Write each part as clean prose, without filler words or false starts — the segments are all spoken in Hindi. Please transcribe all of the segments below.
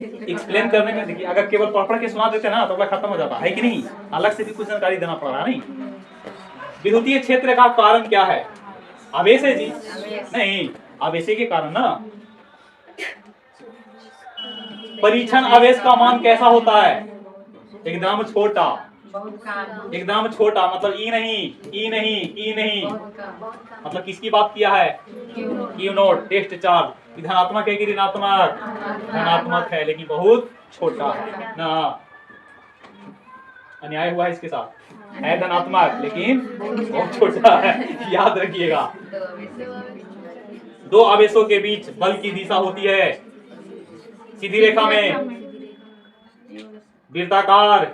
एक्सप्लेन करने में देखिए, अगर केवल पढ़ के सुना देते ना तो अगला खत्म हो जाता है कि नहीं, अलग से भी कुछ जानकारी देना पड़ रहा है। नहीं, विद्युतीय क्षेत्र का कारण क्या है? आवेश है जी। नहीं, आवेश के कारण ना। परीक्षण आवेश का मान कैसा होता है? एकदम छोटा, एकदम छोटा, मतलब ई नहीं, ई नहीं, ई नहीं, मतलब किसकी बात किया है? Q note. टेस्ट चार्ज धनात्मक है कि ऋणात्मक? धनात्मक है, लेकिन बहुत छोटा है ना। अन्याय हुआ है इसके साथ, है धनात्मक लेकिन बहुत छोटा है, याद रखिएगा। दो आवेशों के बीच बल की दिशा होती है सीधी रेखा में, वृत्ताकार,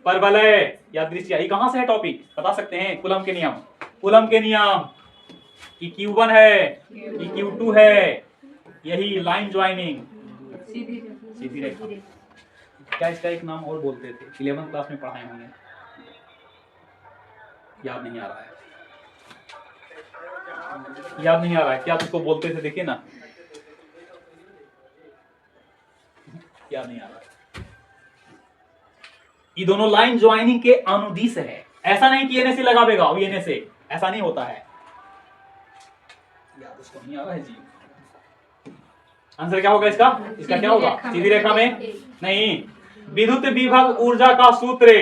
परवलय या दृश्य। ये कहां से है टॉपिक बता सकते हैं? कूलम के नियम। कूलम के नियम कि Q1 है कि Q2 है, यही लाइन ज्वाइनिंग, सीधी रेखा। क्या इसका एक नाम और बोलते थे, 11th क्लास में पढ़ाए होंगे, याद नहीं आ रहा है, याद नहीं आ रहा है। क्या इसको बोलते थे? देखिए ना, याद नहीं आ रहा है। ये दोनों लाइन ज्वाइनिंग के अनुदिश है। ऐसा नहीं कि NSA लगा देगा और NSA, ऐसा नहीं होता है। याद उसको नहीं आ रहा है जी। आंसर क्या होगा इसका? इसका क्या होगा? सीधी रेखा में नहीं, विद्युत विभव ऊर्जा का सूत्र,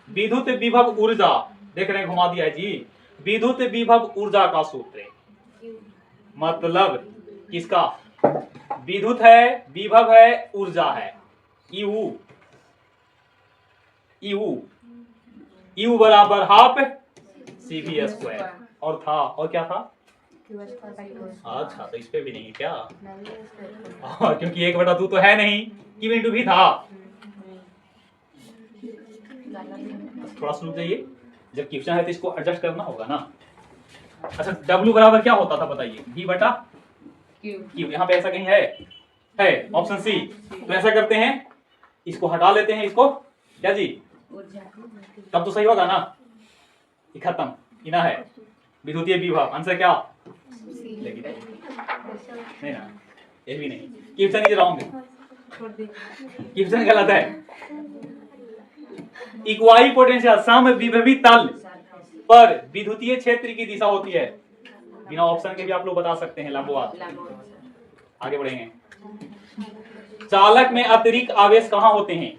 विद्युत विभव ऊर्जा, देख रहे हैं घुमा दिया है जी। विद्युत विभव ऊर्जा का सूत्र मतलब किसका? विद्युत है, विभव है, ऊर्जा है। यू, यू, यू बराबर हाफ CV स्क्वायर। और था, और क्या था? अच्छा, तो इस पे भी नहीं क्या? क्योंकि 1/2 तो है नहीं, Q इंटू भी था। थोड़ा सुन जाइए, जब क्वेश्चन है तो इसको एडजस्ट करना होगा ना। अच्छा, W बराबर क्या होता था बताइए? V बटा Q। यहाँ पे ऐसा कहीं है ऑप्शन C। तो ऐसा करते हैं, इसको हटा लेते हैं, इसको क्या जी, तब तो सही होगा ना। ये खत्म, इना है विद्युतीय विभव। आंसर क्या? लेकिन नहीं ना, ये भी नहीं, क्वेश्चन इज रॉन्ग, क्वेश्चन गलत है। इक्वाई पोटेंशियल समविभवी तल पर विद्युतीय क्षेत्र की दिशा होती है। बिना ऑप्शन के भी आप लोग बता सकते हैं, लंबवत। आगे बढ़ेंगे। चालक में अतिरिक्त आवेश कहाँ होते हैं?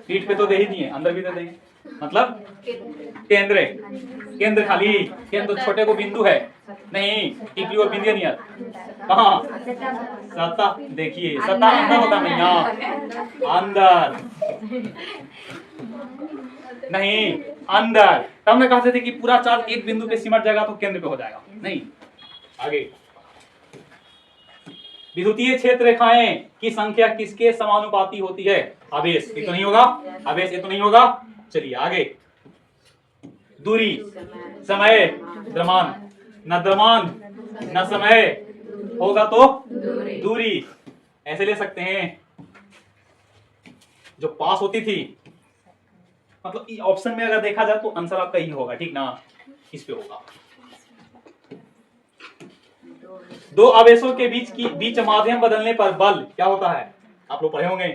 पीठ पे तो दे ही दिए, अंदर भी दे देंगे, मतलब केंद्र, केंद्र खाली, केंद्र तो छोटे को बिंदु है नहीं, टिपी और बिंदु नहीं है। कहाँ? सत्ता, देखिए सत्ता अंदर होता नहीं, यहाँ अंदर नहीं, अंदर। तब मैं कहते थे कि पूरा चार्ज एक बिंदु पे सिमट जाएगा तो केंद्र पे हो जाएगा, नहीं। आगे, विद्युतीय क्षेत्र रेखाएं की संख्या किसके समानुपाती होती है? आवेश। ये तो नहीं होगा, आवेश ये तो नहीं होगा। चलिए आगे, दूरी, समय, द्रव्यमान, न द्रव्यमान न समय होगा तो दूरी। ऐसे ले सकते हैं, जो पास होती थी, मतलब ऑप्शन में अगर देखा जाए तो आंसर आपका ही होगा, ठीक ना। इस पे होगा दो आवेशों के बीच माध्यम बदलने पर बल क्या होता है? आप लोग पढ़े होंगे,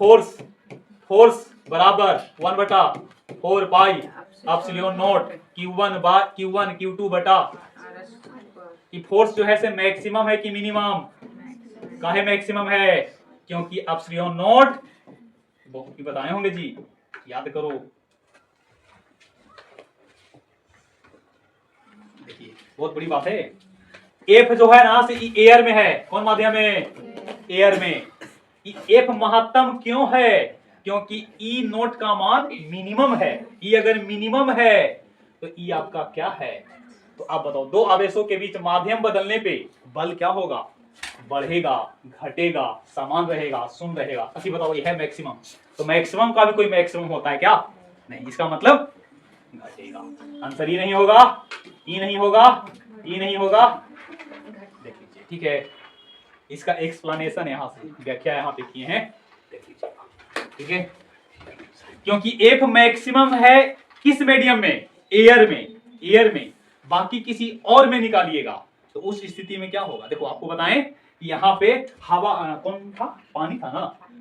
फोर्स, फोर्स बराबर 1/4 pi epsilon not Q1 Q2 बटा। कि फोर्स जो है से मैक्सिमम है कि मिनिमम? काहे मैक्सिमम है? क्योंकि एप्सिलॉन नॉट बहुत बताए होंगे जी, याद करो। देखिए बहुत बड़ी बात है। F जो है ना से एयर में है, कौन माध्यम में? एयर में। F महत्तम क्यों है? क्योंकि E नोट का मान मिनिमम है। E अगर मिनिमम है तो E आपका क्या है? तो आप बताओ, दो आवेशों के बीच माध्यम बदलने पे बल क्या होगा? बढ़ेगा, घटेगा, समान रहेगा, शून्य रहेगा। अभी बताओ, ये है मैक्सिमम, तो मैक्सिमम का भी कोई मैक्सिमम होता है क्या? नहीं, इसका मतलब घटेगा। आंसर ई नहीं होगा, ई नहीं होगा, ई नहीं होगा। देख लीजिए, ठीक है। इसका एक्सप्लेनेशन यहाँ से, व्याख्या यहाँ पे किए हैं, देख लीजिए, ठीक है। क्योंकि F मैक्सिमम है किस मीडियम में? एयर में, एयर में। बाकी किसी और में निकालिएगा तो उस स्थिति में क्या होगा? देखो आपको बताएं यहाँ पे हवा कौन था, पानी था ना,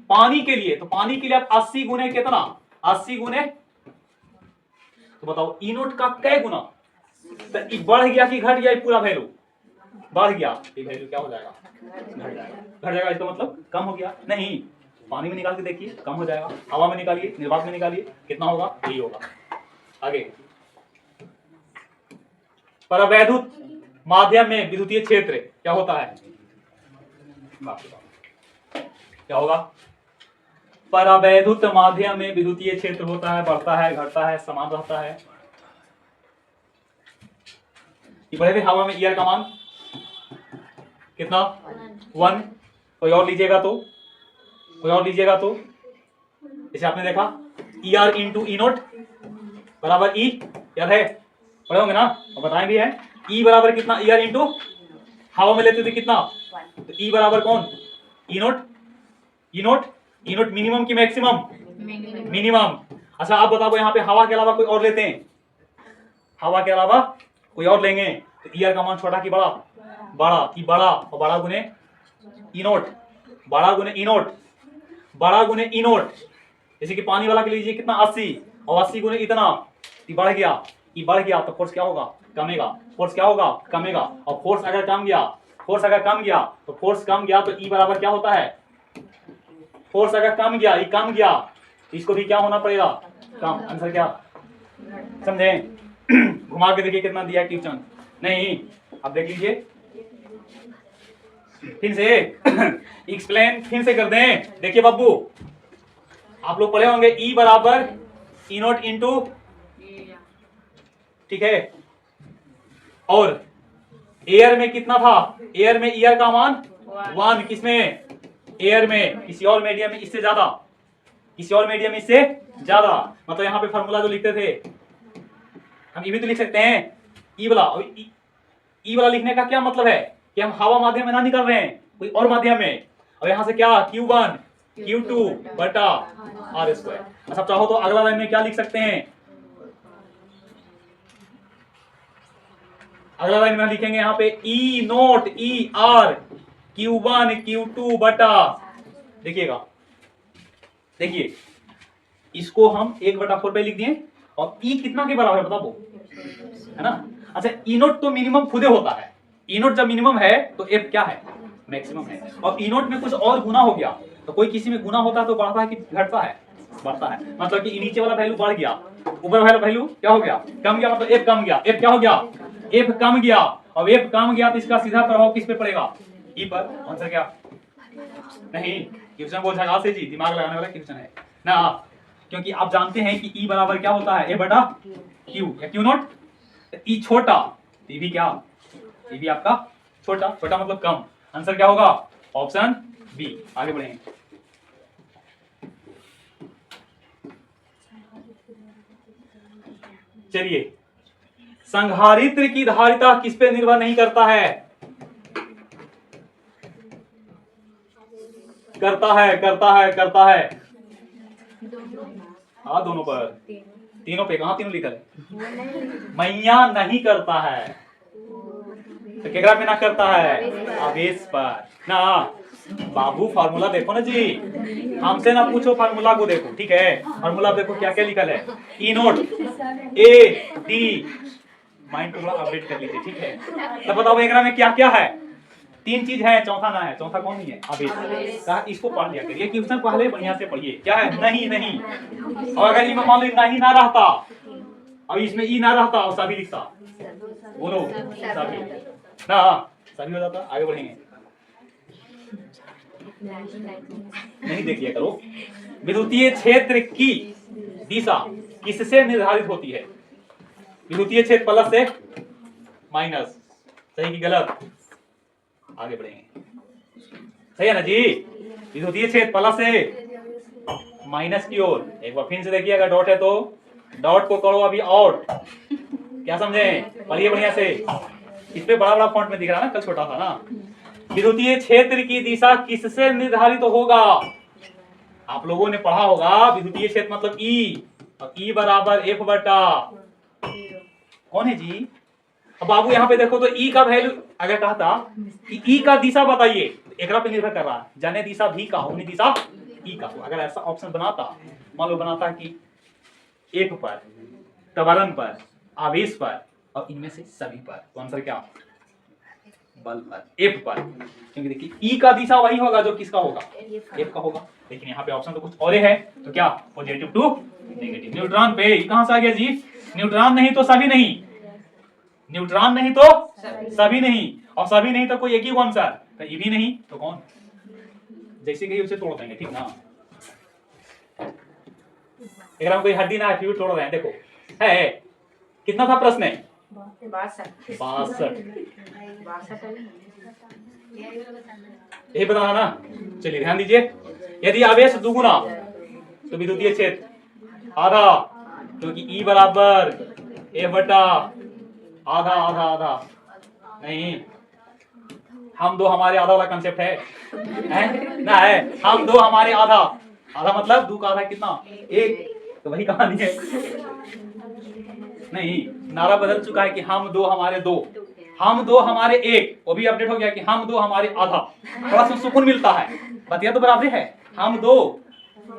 पानी के लिए, तो पानी के लिए आप 80 गुने कितना, 80 गुने, तो बताओ ई नोट का कै गुना, तो ये बढ़ गया कि घट गया, ये पूरा वैल्यू बढ़ गया, ये वैल्यू क्या हो जाएगा, घट जाएगा। इसका मतलब कम हो गया नहीं, पानी में निकाल के देखिए कम हो जाएगा, हवा में निकालिए, निर्वात में निकालिए, कितना होगा, यही होगा। आगे, परावैद्युत माध्यम में विद्युतीय क्षेत्र क्या होता है, क्या होगा, परावैद्युत माध्यम में विद्युतीय क्षेत्र होता है, बढ़ता है, घटता है, समान रहता है। ये बढ़े हुए हवा में ईआर का मान कितना, 1। कोई और लीजिएगा तो, कोई और लीजिएगा तो, जैसे आपने देखा ER इंटू ई नोट बराबर ई, याद है, पढ़े होंगे ना और बताएं भी है। ई बराबर कितना, ER इंटू हवा में लेते थे कितना, तो ई बराबर कौन, ई नोट, ई नोट, ई नोट मिनिमम की मैक्सिमम, मिनिमम। अच्छा आप बताओ यहाँ पे हवा के अलावा कोई और लेते हैं, हवा के अलावा कोई और लेंगे तो ER का मान छोटा कि बड़ा, बड़ा, कि बड़ा, और बड़ा गुने ई नोट, बड़ा गुने ई नोट, बड़ा गुने ई नोट। जैसे कि पानी वाला के लीजिए कितना, 80, और 80 गुने इतना, बढ़ गया, ये बढ़ गया तो फोर्स क्या होगा, कमेगा, फोर्स क्या होगा, कमेगा, और फोर्स अगर कम गया, फोर्स अगर कम गया तो फोर्स कम गया तो ई बराबर क्या होता है, फोर्स अगर कम गया, ये कम गया, इसको भी क्या होना पड़ेगा, कम। आंसर क्या, समझे, घुमा के देखिए कितना दिया क्वेश्चन, नहीं अब देख लीजिए फिर से एक्सप्लेन फिर से कर दें। देखिए बाबू आप लोग पढ़े होंगे ई बराबर ई नोट इंटू, ठीक है, और एयर में कितना था, एयर में ईयर का मान 1, किसमें, एयर में, किसी और मीडियम में इससे ज्यादा, किसी और मीडियम में इससे ज्यादा। मतलब यहाँ पे फॉर्मूला जो लिखते थे हम ये भी तो लिख सकते हैं ई वाला, ई वाला लिखने का क्या मतलब है कि हम हवा माध्यम में ना निकल रहे हैं, कोई और माध्यम में, और यहाँ से क्या Q1 Q2 बटा R²। अच्छा चाहो तो अगला लाइन में क्या लिख सकते हैं, अगला लाइन में लिखेंगे यहाँ पे ई नोट ER Q1 Q2 बटा, देखिएगा, देखिए इसको हम 1/4 पे लिख दिए, और ई कितना के बराबर है बता दो, है ना। अच्छा ई नोट तो मिनिमम खुदे होता है, ई नोट जब मिनिमम है तो एफ क्या है, मैक्सिमम है, और ई नोट में कुछ और गुना हो गया तो कोई किसी में गुना होता है तो बढ़ता है कि घटता है, बढ़ता है। मतलब कि नीचे वाला वैल्यू बढ़ गया, ऊपर वाला वैल्यू क्या हो गया, कम गया, मतलब एफ कम गया, एफ क्या हो गया, एफ कम गया, और एफ कम गया तो इसका सीधा प्रभाव किस पे पड़ेगा, ई पर। आंसर क्या, नहीं क्वेश्चन बहुत झकास से जी, दिमाग लगाने वाला क्वेश्चन है ना, क्योंकि आप जानते हैं कि ई बराबर क्या होता है, ए बटा क्यू, या क्यू नोट, ई छोटा, ये भी क्या, ये भी आपका छोटा, छोटा मतलब कम। आंसर क्या होगा, ऑप्शन बी। आगे बढ़ेंगे, चलिए, संधारित्र की धारिता किस पे निर्भर नहीं करता है, करता है, करता है, करता है, हाँ दोनों पर, तीनों पे, कहां तीनों लिखा है, मैया नहीं करता है, तो केकरा पे ना करता है, आवेश पर ना। बाबू फार्मूला देखो ना जी, हमसे ना पूछो, फार्मूला को देखो, ठीक है, फार्मूला देखो क्या क्या लिखल है, ई नोट ए डी, माइंड को थोड़ा अपडेट कर लीजिए, ठीक है। तो बताओ एकरा में क्या क्या है, 3 चीज है, चौथा ना है, चौथा कौन नहीं है, आवेश। इसको पढ़ लिया करिए, क्वेश्चन पहले बढ़िया से पढ़िए, क्या है, नहीं नहीं, और अगर इसमें मान लो नहीं ना रहता और इसमें ई ना रहता और सभी लिखता, बोलो सभी ना, सभी हो जाता। आगे बढ़ेंगे, नहीं देखिए करो, विद्युतीय क्षेत्र की दिशा किससे निर्धारित होती है, विद्युतीय क्षेत्र प्लस से माइनस, सही कि गलत। आगे बढ़ेंगे, सही है ना जी, विद्युतीय क्षेत्र प्लस से माइनस की ओर। एक बार फिर से देखिए, अगर डॉट है तो डॉट को करो अभी आउट, क्या समझे, पढ़िए बढ़िया से, इस पे बड़ा बड़ा फॉन्ट में दिख रहा है ना, कल छोटा था ना। विद्युतीय क्षेत्र की दिशा किससे निर्धारित होगा, आप लोगों ने पढ़ा होगा, विद्युतीय क्षेत्र मतलब ई, और ई बराबर एफ बटा, कौन है जी। अब बाबू यहाँ पे देखो तो ई का वैल्यू, अगर कहता कि ई का दिशा बताइए, एकरा पे निर्भर कर रहा है, जने दिशा भी का होने दिशा ई का। तो अगर ऐसा ऑप्शन बनाता, मान लो बनाता कि एक पर, त्वरण पर, आवेश पर और इनमें से सभी पर, तो आंसर क्या? बल पर, एफ पर। क्योंकि देखिए ई का दिशा वही होगा जो किसका होगा, एफ का होगा। लेकिन यहाँ पे ऑप्शन तो कुछ और है, तो क्या? Positive to negative. न्यूट्रॉन पे कहां से आ गया जी? न्यूट्रॉन नहीं तो सभी नहीं, न्यूट्रॉन नहीं तो सभी नहीं, और सभी नहीं तो कोई एक ही आंसर, तो ये भी नहीं तो कौन? जैसे कही उसे तोड़ देंगे, ठीक ना? अगर हम कोई हड्डी ना है फिर भी तोड़ रहे हैं, देखो है। कितना था प्रश्न? 62। यही बताना ना। चलिए ध्यान दीजिए, यदि आवेश दुगुना तो विद्युतीय क्षेत्र आधा, क्योंकि ई बराबर ए बटा आधा आधा आधा। नहीं, हम दो हमारे आधा वाला कंसेप्ट है ना? है हम दो हमारे आधा, आधा मतलब दो का आधा कितना? एक। तो वही कहानी है। नहीं, नारा बदल चुका है कि हम दो हमारे दो, हम दो हमारे एक, वो भी अपडेट हो गया कि हम दो हमारे आधा। थोड़ा सा सुकून मिलता है, बतिया तो बराबर है। हम दो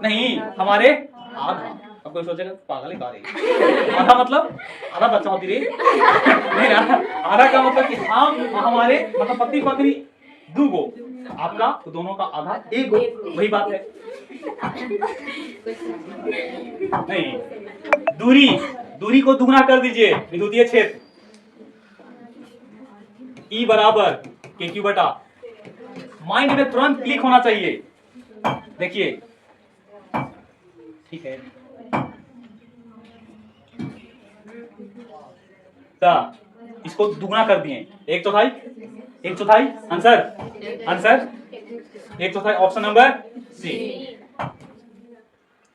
नहीं हमारे आधा। अब कोई सोचेगा पागल है कारे, आधा मतलब आधा बच्चा होती रही नहीं ना। आधा का मतलब कि हम हमारे मतलब पति पत्नी दो गो, आपका तो दोनों का आधा एक गो, वही बात है। नहीं, दूरी, दूरी को दुगना कर दीजिए, विद्युतीय क्षेत्र ई बराबर के क्यू बटा। माइंड में तुरंत क्लिक होना चाहिए। देखिए ठीक है, इसको दुगना कर दिए, एक चौथाई, एक चौथाई। आंसर आंसर एक चौथाई, ऑप्शन नंबर सी।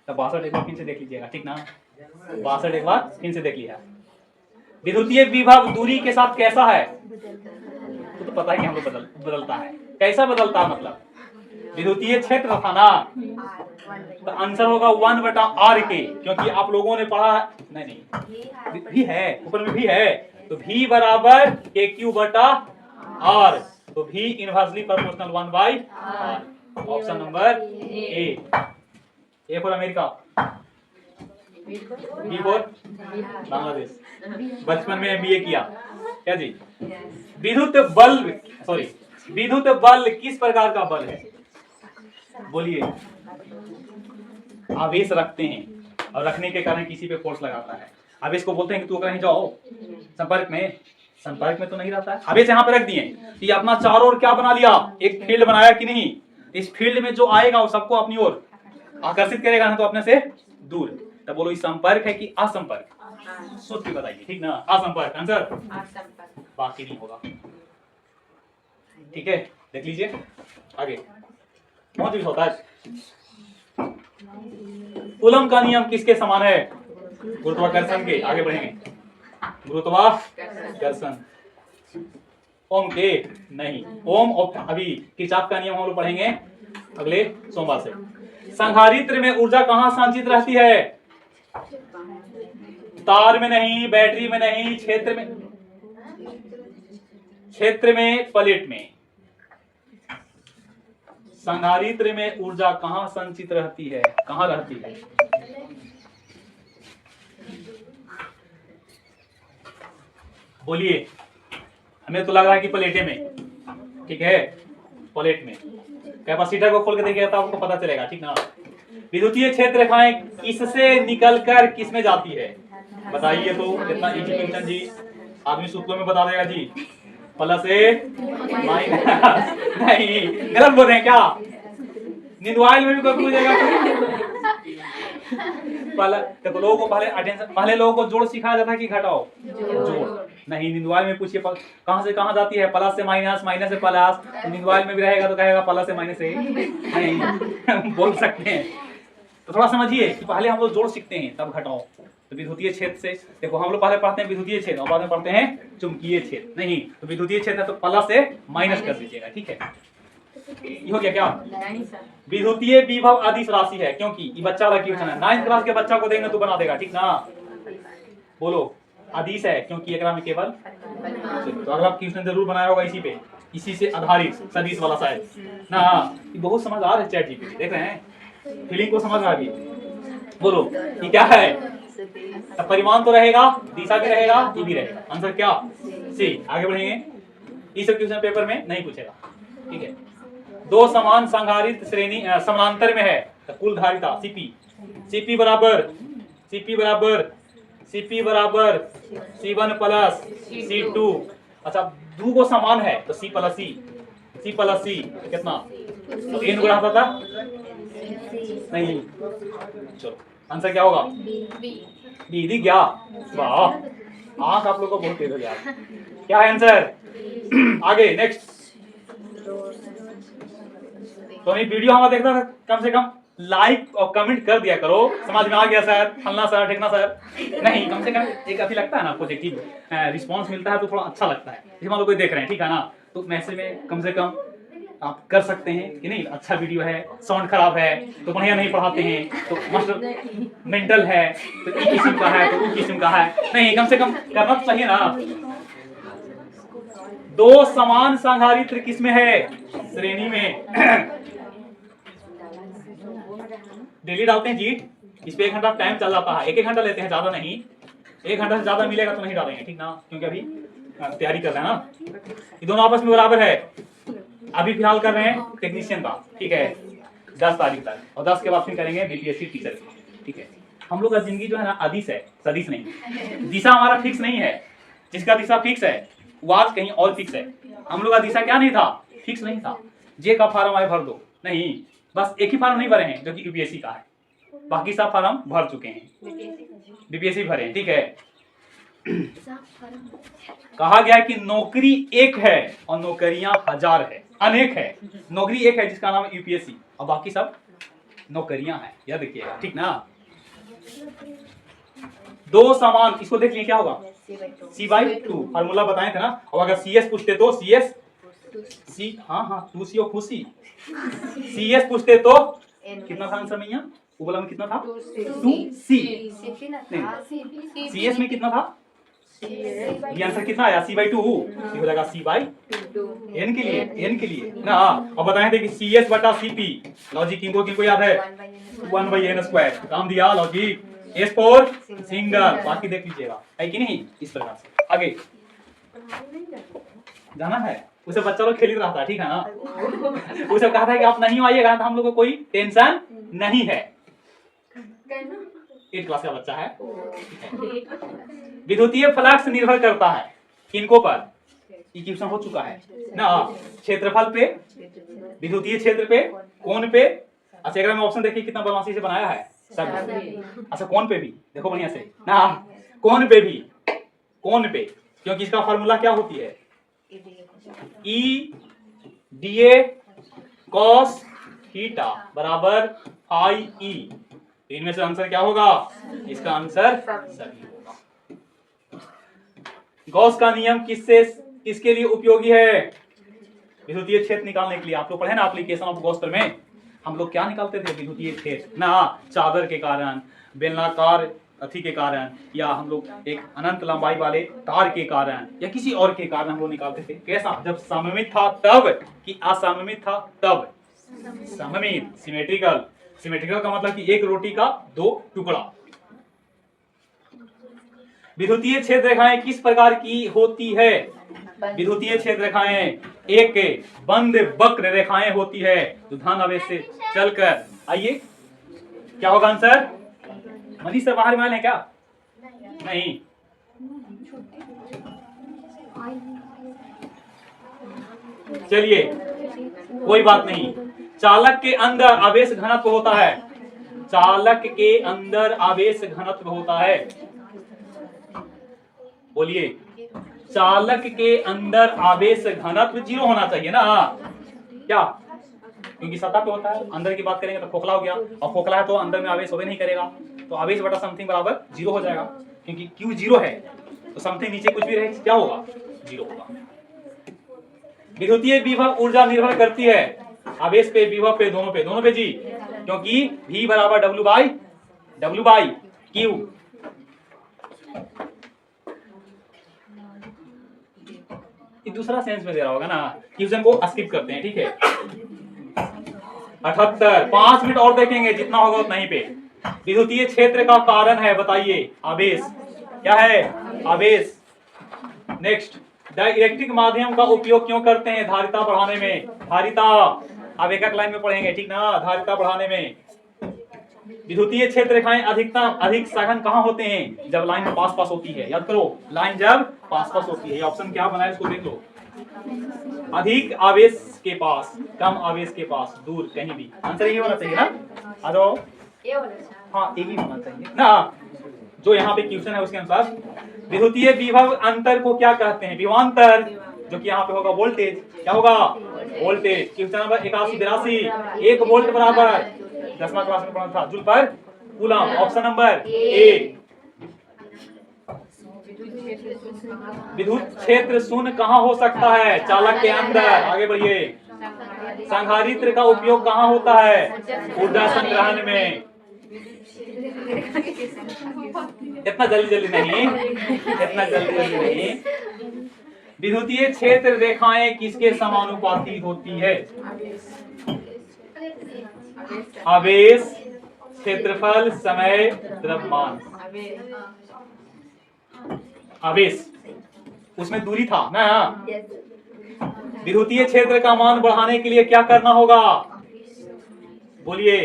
तब 62 एक बार फिर से देख लीजिएगा, ठीक ना? 62 एक बार फिर से देख लिया। विद्युतीय विभव दूरी के साथ कैसा है? तो पता है कि हम लोग बदलता है। कैसा बदलता है मतलब? विद्युतीय क्षेत्र था ना, तो आंसर होगा 1/r के, क्योंकि आप लोगों ने पढ़ा नहीं भी है, ऊपर में भी है। तो v बराबर के क्यू बटा r, तो v inversely proportional 1/r। Option number A for America, B for Bangladesh. बचपन में एमबीए किया क्या जी? विद्युत बल, सॉरी, विद्युत बल किस प्रकार का बल है? बोलिए। आवेश रखते हैं और रखने के कारण किसी पे फोर्स लगाता है। आवेश को बोलते हैं कि तू कहीं जाओ संपर्क में, संपर्क में तो नहीं रहता है। आवेश यहाँ पे रख दिए, ये अपना चारों ओर क्या बना लिया? एक फील्ड बनाया कि नहीं? इस फील्ड में जो आएगा वो सबको अपनी ओर आकर्षित करेगा, ना तो अपने से दूर। तब बोलो इस संपर्क है कि असंपर्क? सोच के बताइए, ठीक ना? असंपर्क आंसर, बाकी नहीं होगा। ठीक है, देख लीजिए आगे बहुत कुछ होता है। कूलम का नियम किसके समान है? गुरुत्वाकर्षण के। आगे बढ़ेंगे, गुरुत्वाकर्षण। ओम के नहीं, ओम अभी किरचॉफ का नियम हम लोग पढ़ेंगे अगले सोमवार से। संधारित्र में ऊर्जा कहाँ संचित रहती है? तार में नहीं, बैटरी में नहीं, क्षेत्र में, क्षेत्र में, प्लेट में। संधारित्र में ऊर्जा कहाँ संचित रहती है? कहाँ रहती है? बोलिए। हमें तो लग रहा है कि प्लेटे में, ठीक है, प्लेट में। कैपेसिटर को खोल के देखिएगा तो आपको पता चलेगा, ठीक ना? विद्युतीय क्षेत्र रेखाएं किससे निकलकर किस में जाती है? बताइए तो, कितना इजी क्वेश्चन जी, आदमी सूत्रों में बता देगा जी। प्लस से माइनस नहीं, गलत बोल रहे हैं क्या? निंदवाइल में भी कोई पूछेगा तो लोगों को पहले लोगों को जोड़ सिखाया जाता है कि घटाओ? जोड़ नहीं, निंदवाइल में पूछिए कहां से कहां जाती है? प्लस से माइनस, माइनस से प्लस। तो निंदवाइल में भी रहेगा तो कहेगा प्लस से माइनस से नहीं बोल सकते हैं। तो थोड़ा समझिए कि पहले हम लोग जोड़ सीखते हैं तब घटाओ। तो विद्युतीय क्षेत्र से देखो, हम लोग पहले पढ़ते हैं विद्युतीय क्षेत्र और बाद में पढ़ते हैं चुंबकीय क्षेत्र। नहीं, तो विद्युतीय क्षेत्र तो प्लस से माइनस कर दीजिएगा, ठीक है? ये हो गया क्या? विद्युतीय विभव अदिश राशि है, क्योंकि ये बच्चा वाला क्वेश्चन है, 9th क्लास के बच्चा को देंगे तो बना देगा, ठीक ना? बोलो, अदिश है क्योंकि एकरा में केवल, तो अगला क्वेश्चन जरूर बनाया होगा इसी पे। इसी से आधारित सदिश वाला शायद ना। ये बहुत समझदार है चैट जीपीटी, देख रहे हैं फीलिंग को समझ आ गई। बोलो ये क्या है? अब परिमाण तो रहेगा, दिशा भी रहेगा, ये भी रहेगा। आंसर क्या? सी। आगे बढ़ेंगे, ये सब क्वेश्चन पेपर में नहीं पूछेगा, ठीक है। दो समान संधारित्र श्रेणी समानांतर में है तो कुल धारिता सीपी, सीपी बराबर C1 प्लस C2। अच्छा दो को समान है तो C प्लस C कितना? तो n गुणा होता था नहीं। चलो आंसर क्या होगा? बी। दिख गया? वाह, आंख आप लोग को बहुत तेज हो गया। क्या है आंसर? आगे नेक्स्ट। तो ये वीडियो हमारा देखना है, कम से कम लाइक और कमेंट कर दिया करो। समझ में आ गया सर, फलना सर, ठेकना सर? नहीं, कम से कम एक अभी लगता है ना पॉजिटिव रिस्पांस मिलता है तो थोड़ा अच्छा लगता है। जैसे मान लो कोई देख रहे हैं, ठीक है ना, तो मैसेज में कम से कम आप कर सकते हैं कि नहीं अच्छा वीडियो है, साउंड खराब है तो बढ़िया नहीं पढ़ाते हैं, तो मास्टर मेंटल है तो इस किस्म का है तो उस किस्म का है, नहीं कम से कम करना तो चाहिए ना। दो समान संधारित्र किसमें है? श्रेणी में। डेली डालते हैं जी, इस पे 1 घंटा टाइम चल जाता है, 1 घंटा लेते हैं, ज्यादा नहीं। 1 घंटा से ज्यादा मिलेगा तो नहीं डालेंगे, ठीक ना, क्योंकि अभी तैयारी कर रहे हैं ना। ये दोनों आपस में बराबर है। अभी फिलहाल कर रहे हैं टेक्नीशियन का, ठीक है, 10 तारीख तक, और 10 के बाद फिर करेंगे बीपीएससी टीचर, ठीक है। हम लोग का जिंदगी जो है ना अदिश है, सदिश नहीं। दिशा हमारा फिक्स नहीं है, जिसका दिशा फिक्स है वो आज कहीं और फिक्स है। हम लोग का दिशा क्या नहीं था? फिक्स नहीं था। जे का फार्म आए भर दो, नहीं, बस एक ही फार्म नहीं भरे हैं जो कि यूपीएससी का है, बाकी सब फार्म भर चुके हैं, बीपीएससी भरे हैं, ठीक है। कहा गया है कि नौकरी एक है और नौकरियां हजार है, अनेक है। नौकरी एक है जिसका नाम है यूपीएससी, और बाकी सब नौकरियां हैं, याद रखिएगा, ठीक ना। दो समान, इसको देख लिए क्या होगा? C/2 फार्मूला बताए थे ना। और अगर CS पूछते तो CS सी, हाँ 2C और खुशी। CS पूछते तो कितना था आंसर में? वो बोला में कितना था? 2C। CS में कितना था? ये आंसर कितना आया? C/2 हो जाएगा C/N के लिए ना। और बताए थे कि CS बटा CP, लॉजिक किनको याद है? 1/n²। काम दिया लॉजिक। S फॉर सिंगल, बाकी देख लीजिएगा, है कि नहीं। इस प्रकार से आगे जाना है। उसे बच्चा लोग खेल ही रहा था, ठीक है ना। उसे कहा था कि आप नहीं आइएगा तो हम लोग को कोई टेंशन नहीं है। 8 क्लास का बच्चा है। विद्युतीय फ्लक्स निर्भर करता है किनको पर? ये क्वेश्चन हो चुका है ना। क्षेत्रफल पे, विद्युतीय क्षेत्र पे, कोण पे। अच्छा अगर मैं ऑप्शन देखिए कितना बदमाशी से बनाया है सब। अच्छा कोण पे भी देखो बढ़िया से ना, कोण पे भी, कोण पे, क्योंकि इसका फॉर्मूला क्या होती है? EDA cos थीटा बराबर फाई E। इनमें से आंसर क्या होगा? इसका आंसर सही होगा। गॉस का नियम किसके लिए उपयोगी है? विद्युतीय क्षेत्र निकालने के लिए। आप लोग पढ़े ना एप्लीकेशन ऑफ गॉस में, हम लोग क्या निकालते थे? विद्युतीय क्षेत्र ना, चादर के कारण, बेलनाकार अथी के कारण, या हम लोग एक अनंत लंबाई वाले तार के कारण, या किसी और के कारण हम लोग निकालते थे। कैसा? जब सममित था तब कि असममित था तब? सममित, सिमेट्रिकल। सिमेट्रिकल का मतलब कि एक रोटी का 2 टुकड़ा। विद्युतीय क्षेत्र रेखाएं किस प्रकार की होती है? विद्युतीय क्षेत्र रेखाएं एक बंद वक्र रेखाएं होती है जो धन आवेश से चलकर, आइए क्या होगा आंसर? मनीष सर बाहर में आए हैं क्या? नहीं, चलिए कोई बात नहीं। चालक के अंदर आवेश घनत्व होता है, चालक के अंदर आवेश घनत्व होता है। बोलिए, चालक के अंदर आवेश घनत्व 0 होना चाहिए ना, क्या? क्योंकि सतह पे होता है, अंदर की बात करेंगे तो खोखला हो गया, और खोखला है तो अंदर में आवेश होबे नहीं करेगा, तो आवेश बटा समथिंग बराबर 0 हो जाएगा। क्योंकि Q 0 है तो समथिंग नीचे कुछ भी रहे क्या होगा? 0 होगा। विद्युतीय विभव ऊर्जा निर्भर करती है आवेश पे, विभव पे, दोनों पे जी, क्योंकि V बराबर W बाई Q। ये दूसरा सेंस में दे रहा होगा ना, क्वेश्चन को स्किप करते हैं, ठीक है। 78, 5 मिनट और देखेंगे, जितना होगा उतना ही पे। विद्युतीय क्षेत्र का कारण है, बताइए, आवेश। क्या है? आवेश। नेक्स्ट, डाइलेक्ट्रिक माध्यम का उपयोग क्यों करते हैं? धारिता बढ़ाने में। धारिता, अब एक एक लाइन में पढ़ेंगे, ठीक ना। धारिता बढ़ाने में। विद्युतीय क्षेत्र रेखाएं अधिक सघन कहाँ होते हैं? जब लाइन पास पास होती है। याद करो, लाइन जब पास पास होती है। ऑप्शन क्या बनाया इसको देख लो। अधिक आवेश के पास, कम आवेश के पास, दूर, कहीं भी। आंसर ये होना चाहिए ना। आ जाओ, हाँ एक ही होना चाहिए ना, जो यहाँ पे क्वेश्चन है उसके अनुसार। विद्युतीय विभव अंतर को क्या कहते हैं? विभवांतर, जो कि यहाँ पे होगा वोल्टेज। क्या होगा? वोल्टेज। क्वेश्चन नंबर 81-82, 1 वोल्ट बराबर 10वां क्लास में पढ़ा था, जूल पर कूलम। ऑप्शन नंबर ए। विद्युत क्षेत्र शून्य कहाँ हो सकता है? चालक के अंदर। आगे बढ़िए। संधारित्र का उपयोग कहाँ होता है? ऊर्जा संग्रहण में। इतना जल्दी नहीं, इतना जल्दी नहीं। विद्युतीय क्षेत्र रेखाएं किसके समानुपाती होती है? आवेश, क्षेत्रफल, समय, द्रव्यमान। आवेश, उसमें दूरी था ना। विद्युतीय क्षेत्र का मान बढ़ाने के लिए क्या करना होगा? बोलिए।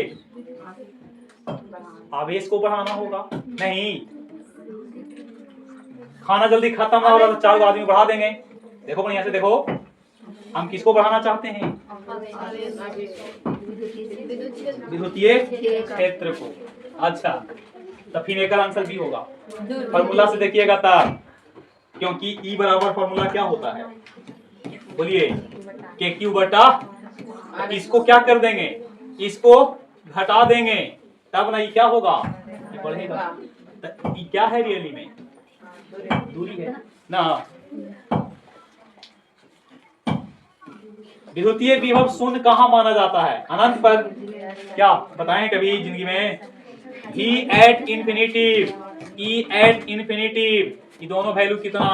आवेश को बढ़ाना होगा। नहीं, खाना जल्दी खत्म ना होगा तो 4 आदमी बढ़ा देंगे। देखो बढ़िया से देखो, हम किसको बढ़ाना चाहते हैं? विद्युतीय क्षेत्र को। अच्छा, तो फिर एक आंसर भी होगा। फॉर्मूला से देखिएगा तब, क्योंकि ई बराबर फॉर्मूला क्या होता है? बोलिए, के क्यू बटा, इसको क्या कर देंगे? इसको घटा देंगे, तब ना ये क्या होगा? ये बढ़ेगा। तो ये क्या है रियली में? दूरी है ना। विद्युतीय विभव शून्य कहाँ माना जाता है? अनंत पर। क्या बताएं कभी जिंदगी में? V at infinitive, E at infinitive, ये दोनों वैल्यू कितना?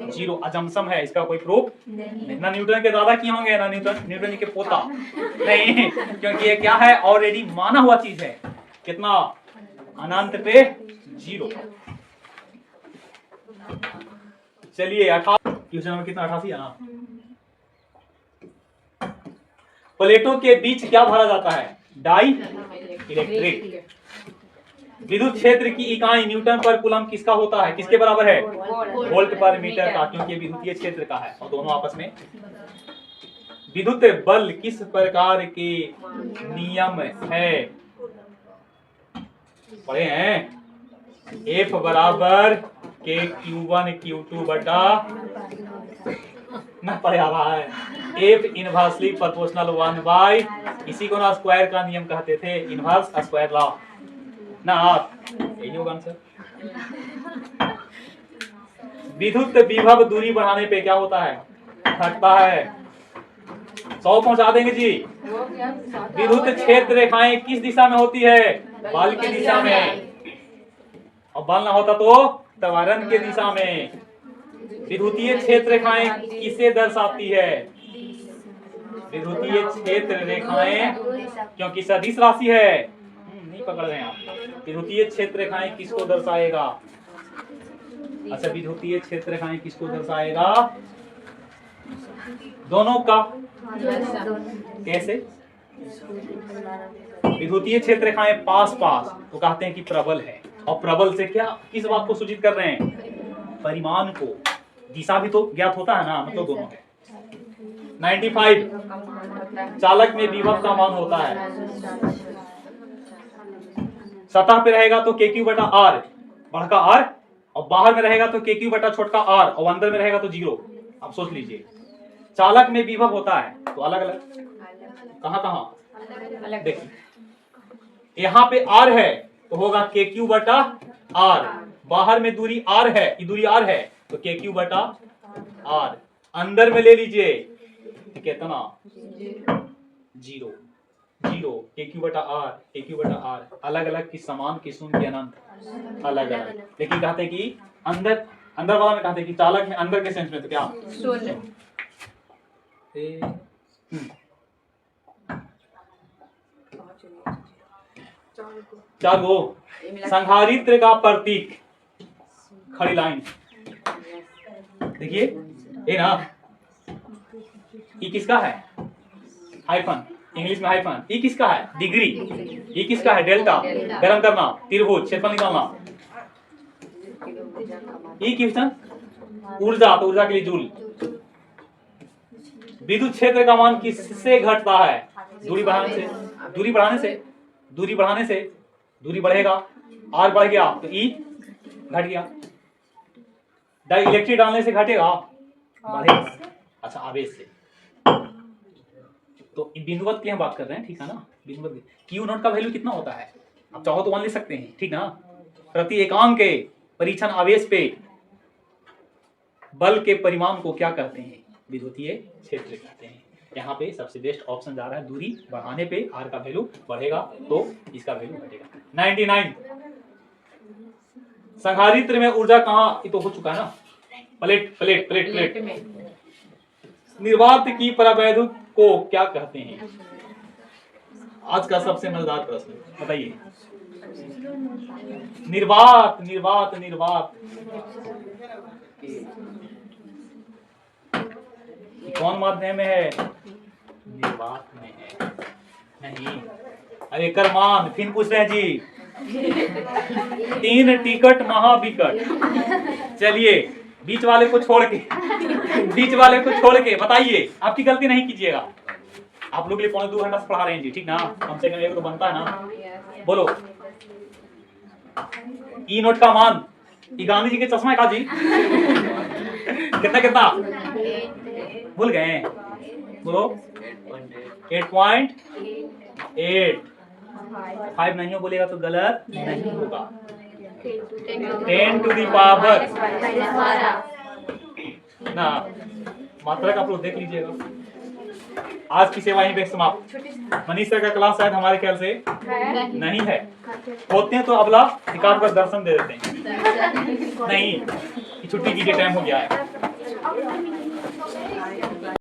0। अजम्पशन है, इसका कोई प्रूफ नहीं। ना न्यूटन के दादा की होंगे, ना न्यूटन जी के पोता नहीं, क्योंकि ये क्या है? ऑलरेडी माना हुआ चीज है। कितना? अनंत पे 0। चलिए, 88 क्वेश्चन नंबर कितना? 88 है ना। प्लेटों के बीच क्या भरा जाता है? Dielectric. विद्युत क्षेत्र की इकाई न्यूटन पर कूलम किसका होता है? किसके बराबर है? वोल्ट पर मीटर का, क्योंकि विद्युतीय क्षेत्र का है और दोनों आपस में। विद्युत बल किस प्रकार के नियम है? पढ़े हैं? F बराबर के Q1 Q2 बटा ना पढ़े आ रहा है। F इनवर्सली प्रोपोर्शनल 1/, इसी को ना स्क्वायर का नियम कहते थे, इनवर्स स्क्वायर लॉ ना। आप यही होगा आंसर। विद्युत विभव दूरी बढ़ाने पे क्या होता है? घटता है। 100 पहुंचा देंगे जी। विद्युत क्षेत्र रेखाएं किस दिशा में होती है? बल की दिशा में। और बल ना होता तो त्वरण के दिशा में। विद्युतीय क्षेत्र रेखाएं किसे दर्शाती है? विद्युतीय क्षेत्र रेखाएं, क्योंकि सदिश राशि है। नहीं पकड़ रहे हैं आप। विद्युतीय क्षेत्र रेखाएं किसको दर्शाएगा? अच्छा, विद्युतीय क्षेत्र रेखाएं किसको दर्शाएगा? दोनों का। कैसे? विद्युतीय क्षेत्र रेखाएं पास पास तो कहते हैं कि प्रबल है। और प्रबल से क्या, किस बात को सूचित कर रहे हैं? परिमाण को। दिशा भी तो ज्ञात होता है ना, मतलब दोनों है। 95, चालक में विभव का मान होता है। सतह पे रहेगा तो KQ बटा R, बड़का R, और बाहर में रहेगा तो KQ बटा छोटका R, और अंदर में रहेगा तो 0। आप सोच लीजिए, चालक में विभव होता है तो अलग अलग। कहां कहां? देखिए, यहाँ पे R है तो होगा KQ बटा R, बाहर में दूरी R है, ये दूरी R है तो KQ बटा R, अंदर में ले लीजिए कितना? 0 0, KQ बटा R, KQ बटा R, अलग अलग की समान, की शून्य, की अनंत, अलग अलग। लेकिन कहते हैं कि अंदर अंदर वाला में कहते हैं कि चालक में अंदर के सेंस में तो क्या शून्य। चार गो संहारित्र का प्रतीक, खड़ी लाइन देखिए, ये ना ये किसका है, हाइफन, इंग्लिश में हाइफन। ये किसका है, डिग्री। ये किसका है, डेल्टा, गरम करना, त्रिभुज, क्षेत्रफल निकालना। ये क्वेश्चन ऊर्जा, तो ऊर्जा के लिए जूल। विद्युत क्षेत्र का मान किससे घटता है, दूरी बढ़ाने से, दूरी बढ़ाने से, दूरी बढ़ाने से, दूरी बढ़ेगा, आर बढ़ गया तो ई घट गया। डाई इलेक्ट्रिक डालने से घटेगा, बढ़ेगा। अच्छा, आवेश से। तो बिंदुवत की हम बात कर रहे हैं, ठीक है ना। बिंदुवत क्यू नॉट का वैल्यू कितना होता है, आप चाहो तो 1 ले सकते हैं, ठीक ना। प्रति एकांक के परीक्षण आवेश पे बल के परिमाण को क्या कहते हैं, विद्युतीय क्षेत्र कहते हैं। यहाँ पे सबसे बेस्ट ऑप्शन जा रहा है, दूरी बढ़ाने पे आर का वैल्यू बढ़ेगा तो इसका वैल्यू घटेगा। 99 संधारित्र में ऊर्जा कहाँ, ये तो हो चुका है ना, प्लेट प्लेट प्लेट प्लेट। निर्वात की परावैद्युत को क्या कहते हैं, आज का सबसे मजेदार प्रश्न, बताइए। निर्वात निर्वात निर्वात कौन माध्यम में है, निर्वात में है, नहीं। अरे करमान फिर पूछ रहे हैं जी, 3 टिकट महाविकट। चलिए बीच वाले को छोड़ के, बीच वाले को छोड़ के बताइए, आपकी गलती नहीं कीजिएगा। आप लोग के लिए 2.5 घंटा से पढ़ा रहे हैं जी, ठीक ना, कम से कम एक तो बनता है ना। बोलो, ई नोट का मान, ये गांधी जी के चश्मा है का जी, कितना कितना भूल गए, बोलो। 8.8 5 नहीं हो बोलेगा तो गलत नहीं होगा। 10 टू दी पावर ना, मात्रक आप लोग देख लीजिएगा। आज की सेवा यहीं पे समाप्त। मनीष सर का क्लास शायद हमारे ख्याल से नहीं है, होते हैं तो अगला एकाध बार दर्शन दे देते हैं। नहीं, छुट्टी की टाइम हो गया है।